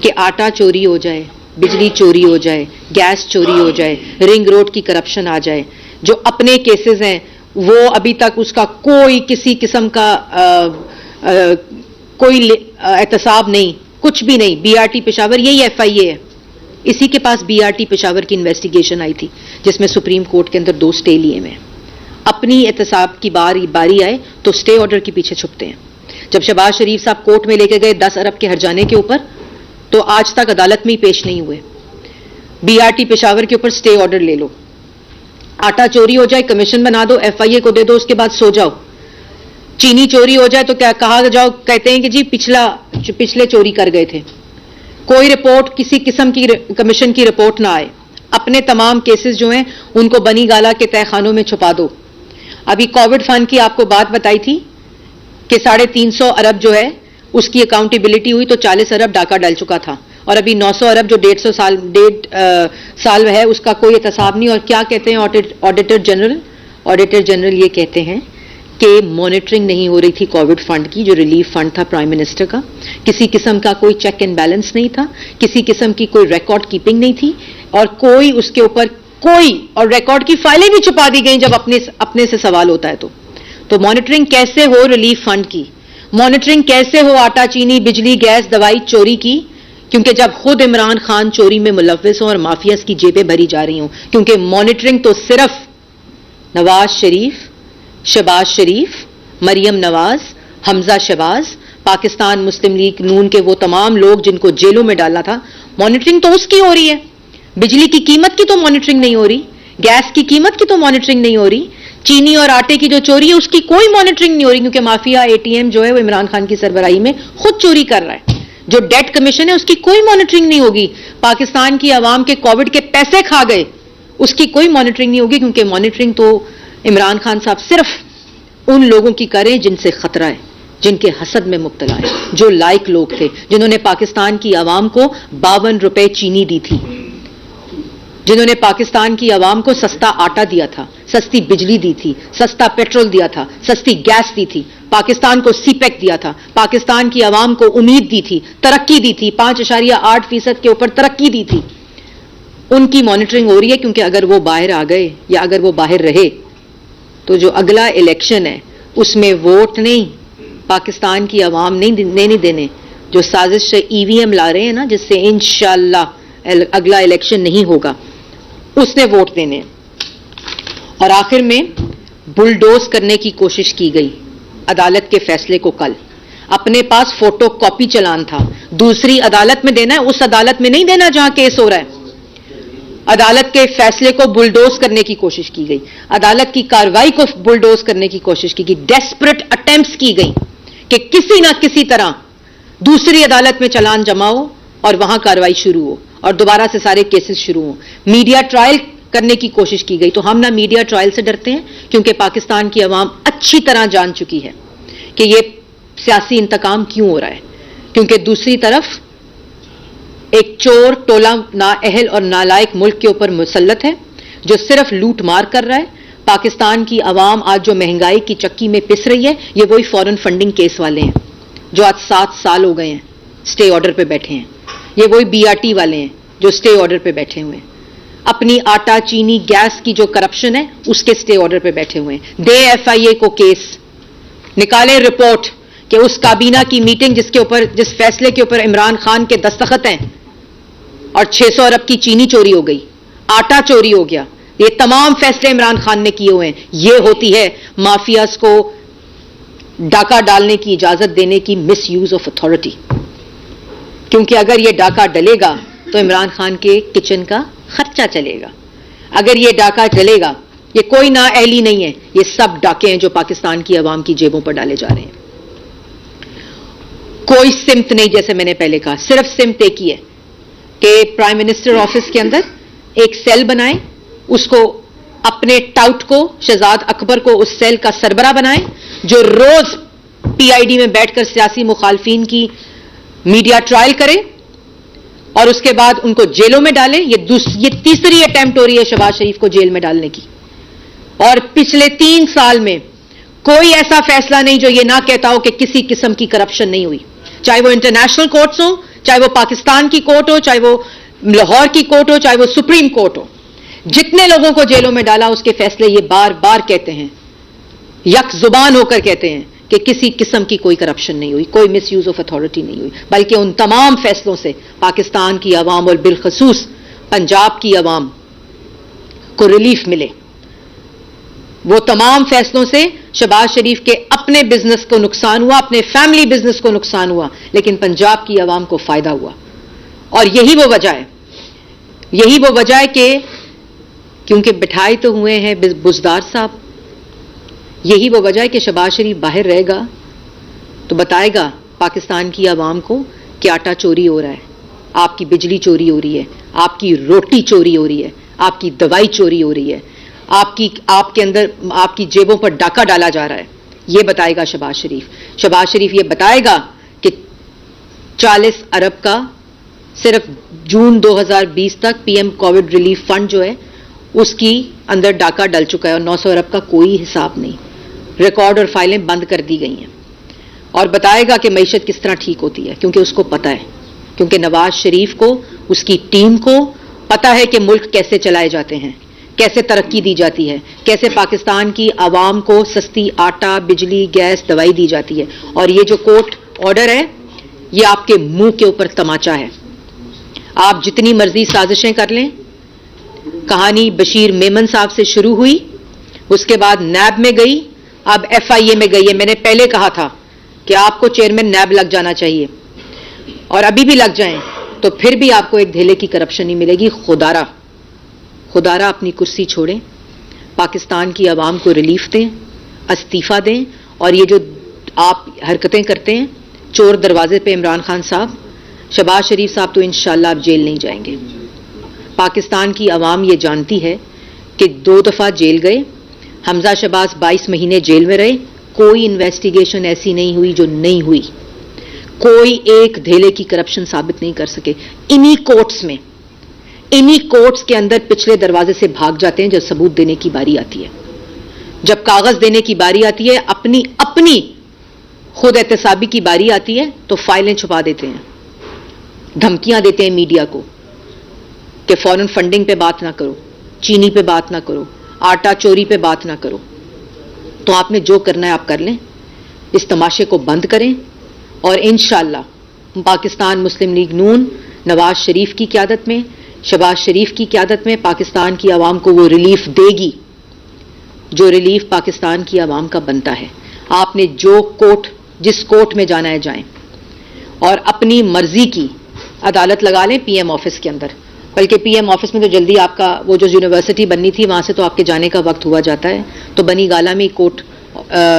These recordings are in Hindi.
कि आटा चोरी हो जाए, बिजली चोरी हो जाए, गैस चोरी हो जाए, रिंग रोड की करप्शन आ जाए, जो अपने केसेस हैं वो अभी तक उसका कोई किसी किस्म का कोई एहतसाब नहीं, कुछ भी नहीं। बीआरटी पेशावर यही एफआईए है, इसी के पास बीआरटी पेशावर की इन्वेस्टिगेशन आई थी जिसमें सुप्रीम कोर्ट के अंदर 2 स्टे लिए हुए हैं। अपनी एहतसाब की बारी आए तो स्टे ऑर्डर के पीछे छुपते हैं। जब शहबाज शरीफ साहब कोर्ट में लेके गए 10 अरब के हर्जाने के ऊपर, तो आज तक अदालत में ही पेश नहीं हुए। बीआरटी पेशावर के ऊपर स्टे ऑर्डर ले लो, आटा चोरी हो जाए कमीशन बना दो, एफआईए को दे दो, उसके बाद सो जाओ। चीनी चोरी हो जाए तो क्या कहा जाओ, कहते हैं कि जी पिछले चोरी कर गए थे। कोई रिपोर्ट, किसी किस्म की कमीशन की रिपोर्ट ना आए, अपने तमाम केसेस जो हैं उनको बनी गाला के तहखानों में छुपा दो। अभी कोविड फंड की आपको बात बताई थी कि 350 अरब जो है उसकी अकाउंटेबिलिटी हुई तो 40 अरब डाका डल चुका था, और अभी 900 अरब जो 1.5 साल है उसका कोई एहतसाब नहीं। और क्या कहते हैं ऑडिटर जनरल ये कहते हैं कि मॉनिटरिंग नहीं हो रही थी कोविड फंड की, जो रिलीफ फंड था प्राइम मिनिस्टर का, किसी किस्म का कोई चेक एंड बैलेंस नहीं था, किसी किस्म की कोई रिकॉर्ड कीपिंग नहीं थी, और कोई उसके ऊपर और रिकॉर्ड की फाइलें भी छुपा दी गई जब अपने से सवाल होता है। तो मॉनिटरिंग कैसे हो रिलीफ फंड की, मॉनिटरिंग कैसे हो आटा चीनी बिजली गैस दवाई चोरी की, क्योंकि जब खुद इमरान खान चोरी में मुलव्विस हो और माफियाज की जेबें भरी जा रही हों। क्योंकि मॉनिटरिंग तो सिर्फ नवाज शरीफ, शहबाज शरीफ, मरियम नवाज, हमजा शहबाज, पाकिस्तान मुस्लिम लीग नून के वो तमाम लोग जिनको जेलों में डाला था, मॉनिटरिंग तो उसकी हो रही है। बिजली की कीमत की तो मॉनिटरिंग नहीं हो रही, गैस की कीमत की तो मॉनिटरिंग नहीं हो रही, चीनी और आटे की जो चोरी है उसकी कोई मॉनिटरिंग नहीं हो रही, क्योंकि माफिया एटीएम जो है वो इमरान खान की सरबराही में खुद चोरी कर रहा है। जो डेट कमीशन है उसकी कोई मॉनिटरिंग नहीं होगी। पाकिस्तान की आवाम के कोविड के पैसे खा गए, उसकी कोई मॉनिटरिंग नहीं होगी, क्योंकि मॉनिटरिंग तो इमरान खान साहब सिर्फ उन लोगों की करें जिनसे खतरा है, जिनके हसद में मुब्तला है, जो लायक लोग थे, जिन्होंने पाकिस्तान की आवाम को 52 रुपए चीनी दी थी, जिन्होंने पाकिस्तान की आवाम को सस्ता आटा दिया था, सस्ती बिजली दी थी, सस्ता पेट्रोल दिया था, सस्ती गैस दी थी, पाकिस्तान को सीपेक दिया था, पाकिस्तान की आवाम को उम्मीद दी थी, तरक्की दी थी, 5.8% के ऊपर तरक्की दी थी। उनकी मॉनिटरिंग हो रही है, क्योंकि अगर वो बाहर आ गए या अगर वो बाहर रहे तो जो अगला इलेक्शन है उसमें वोट नहीं, पाकिस्तान की आवाम नहीं देने, जो साजिश से ईवीएम ला रहे हैं ना, जिससे इंशाअल्लाह अगला इलेक्शन नहीं होगा, उसने वोट देने। और आखिर में बुलडोज करने की कोशिश की गई अदालत के फैसले को। कल अपने पास फोटो कॉपी चालान था, दूसरी अदालत में देना है, उस अदालत में नहीं देना जहां केस हो रहा है। अदालत के फैसले को बुलडोज करने की कोशिश की गई, अदालत की कार्रवाई को बुलडोज करने की कोशिश की गई, डेस्परेट अटेम्प्ट्स की गई कि किसी ना किसी तरह दूसरी अदालत में चालान जमा हो और वहां कार्रवाई शुरू हो और दोबारा से सारे केसेस शुरू हो। मीडिया ट्रायल करने की कोशिश की गई। तो हम ना मीडिया ट्रायल से डरते हैं, क्योंकि पाकिस्तान की आवाम अच्छी तरह जान चुकी है कि यह सियासी इंतकाम क्यों हो रहा है, क्योंकि दूसरी तरफ एक चोर टोला नाअहल और नालायक मुल्क के ऊपर मुसल्लत है, जो सिर्फ लूट मार कर रहा है। पाकिस्तान की आवाम आज जो महंगाई की चक्की में पिस रही है, ये वही फॉरेन फंडिंग केस वाले हैं जो आज 7 साल हो गए हैं स्टे ऑर्डर पे बैठे हैं। ये वही बीआरटी वाले हैं जो स्टे ऑर्डर पे बैठे हुए हैं। अपनी आटा चीनी गैस की जो करप्शन है उसके स्टे ऑर्डर पे बैठे हुए हैं। दे एफआईए को केस, निकाले रिपोर्ट कि उस काबीना की मीटिंग जिस फैसले के ऊपर इमरान खान के दस्तखत हैं और 600 अरब की चीनी चोरी हो गई, आटा चोरी हो गया, ये तमाम फैसले इमरान खान ने किए हुए हैं। ये होती है माफियाज को डाका डालने की इजाजत देने की मिस यूज ऑफ अथॉरिटी। क्योंकि अगर ये डाका डलेगा तो इमरान खान के किचन का खर्चा चलेगा। अगर ये डाका डलेगा, ये कोई नाअहली नहीं है, ये सब डाके हैं जो पाकिस्तान की आवाम की जेबों पर डाले जा रहे हैं। कोई सिमत नहीं, जैसे मैंने पहले कहा, सिर्फ सिमत एक ही है कि प्राइम मिनिस्टर ऑफिस के अंदर एक सेल बनाएं, उसको अपने टाउट को, शहजाद अकबर को उस सेल का सरबरा बनाएं, जो रोज पीआईडी में बैठकर सियासी मुखालफिन की मीडिया ट्रायल करे और उसके बाद उनको जेलों में डाले। ये तीसरी अटेम्प्ट हो रही है शहबाज शरीफ को जेल में डालने की। और पिछले 3 साल में कोई ऐसा फैसला नहीं जो ये ना कहता हो कि किसी किस्म की करप्शन नहीं हुई, चाहे वो इंटरनेशनल कोर्ट्स हो, चाहे वो पाकिस्तान की कोर्ट हो, चाहे वो लाहौर की कोर्ट हो, चाहे वो सुप्रीम कोर्ट हो, जितने लोगों को जेलों में डाला उसके फैसले ये बार बार कहते हैं, यक जुबान होकर कहते हैं कि किसी किस्म की कोई करप्शन नहीं हुई, कोई मिसयूज ऑफ अथॉरिटी नहीं हुई, बल्कि उन तमाम फैसलों से पाकिस्तान की आवाम और बिलखसूस पंजाब की आवाम को रिलीफ मिले। वो तमाम फैसलों से शहबाज शरीफ के अपने बिजनेस को नुकसान हुआ, अपने फैमिली बिजनेस को नुकसान हुआ, लेकिन पंजाब की आवाम को फायदा हुआ। और यही वो वजह है, यही वो वजह है कि क्योंकि बिठाए तो हुए हैं बुजदार साहब, यही वो वजह है कि शहबाज शरीफ बाहर रहेगा तो बताएगा पाकिस्तान की आवाम को कि आटा चोरी हो रहा है, आपकी बिजली चोरी हो रही है, आपकी रोटी चोरी हो रही है, आपकी दवाई चोरी हो रही है, आपके अंदर आपकी जेबों पर डाका डाला जा रहा है। यह बताएगा शहबाज शरीफ। शहबाज शरीफ यह बताएगा कि 40 अरब का सिर्फ जून 2020 तक पीएम कोविड रिलीफ फंड जो है उसकी अंदर डाका डल चुका है और 900 अरब का कोई हिसाब नहीं, रिकॉर्ड और फाइलें बंद कर दी गई हैं। और बताएगा कि मईशत किस तरह ठीक होती है, क्योंकि उसको पता है, क्योंकि नवाज शरीफ को, उसकी टीम को पता है कि मुल्क कैसे चलाए जाते हैं, कैसे तरक्की दी जाती है, कैसे पाकिस्तान की आवाम को सस्ती आटा, बिजली, गैस, दवाई दी जाती है। और ये जो कोर्ट ऑर्डर है ये आपके मुंह के ऊपर तमाचा है। आप जितनी मर्जी साजिशें कर लें, कहानी बशीर मेमन साहब से शुरू हुई, उसके बाद नैब में गई, अब एफआईए में गई है। मैंने पहले कहा था कि आपको चेयरमैन नैब लग जाना चाहिए और अभी भी लग जाएं तो फिर भी आपको एक धेले की करप्शन नहीं मिलेगी। खुदारा अपनी कुर्सी छोड़ें, पाकिस्तान की आवाम को रिलीफ दें, इस्तीफा दें। और ये जो आप हरकतें करते हैं चोर दरवाजे पे इमरान खान साहब, शहबाज शरीफ साहब तो इंशाल्लाह आप जेल नहीं जाएंगे। पाकिस्तान की आवाम ये जानती है कि 2 दफा जेल गए, हमजा शहबाज 22 महीने जेल में रहे, कोई इन्वेस्टिगेशन ऐसी नहीं हुई जो नहीं हुई, कोई एक धेले की करप्शन साबित नहीं कर सके। इन्हीं कोर्ट्स के अंदर पिछले दरवाजे से भाग जाते हैं जब सबूत देने की बारी आती है, जब कागज देने की बारी आती है, अपनी खुद एहतसाबी की बारी आती है तो फाइलें छुपा देते हैं, धमकियां देते हैं मीडिया को कि फॉरेन फंडिंग पे बात ना करो, चीनी पे बात ना करो, आटा चोरी पे बात ना करो। तो आपने जो करना है आप कर लें, इस तमाशे को बंद करें और इंशाअल्लाह पाकिस्तान मुस्लिम लीग नून नवाज शरीफ की क़यादत में, शहबाज शरीफ की क़यादत में पाकिस्तान की आवाम को वो रिलीफ देगी जो रिलीफ पाकिस्तान की आवाम का बनता है। आपने जिस कोर्ट में जाना है जाएं और अपनी मर्जी की अदालत लगा लें पीएम ऑफिस के अंदर, बल्कि पीएम ऑफिस में तो जल्दी आपका वो जो यूनिवर्सिटी बननी थी वहां से तो आपके जाने का वक्त हुआ जाता है, तो बनी गाला में कोर्ट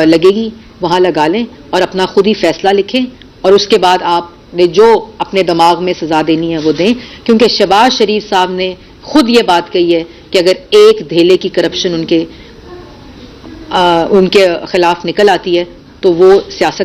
लगेगी, वहां लगा लें और अपना खुद ही फैसला लिखें और उसके बाद आपने जो अपने दिमाग में सजा देनी है वो दें। क्योंकि शहबाज शरीफ साहब ने खुद ये बात कही है कि अगर एक धेले की करप्शन उनके खिलाफ निकल आती है तो वो सियासत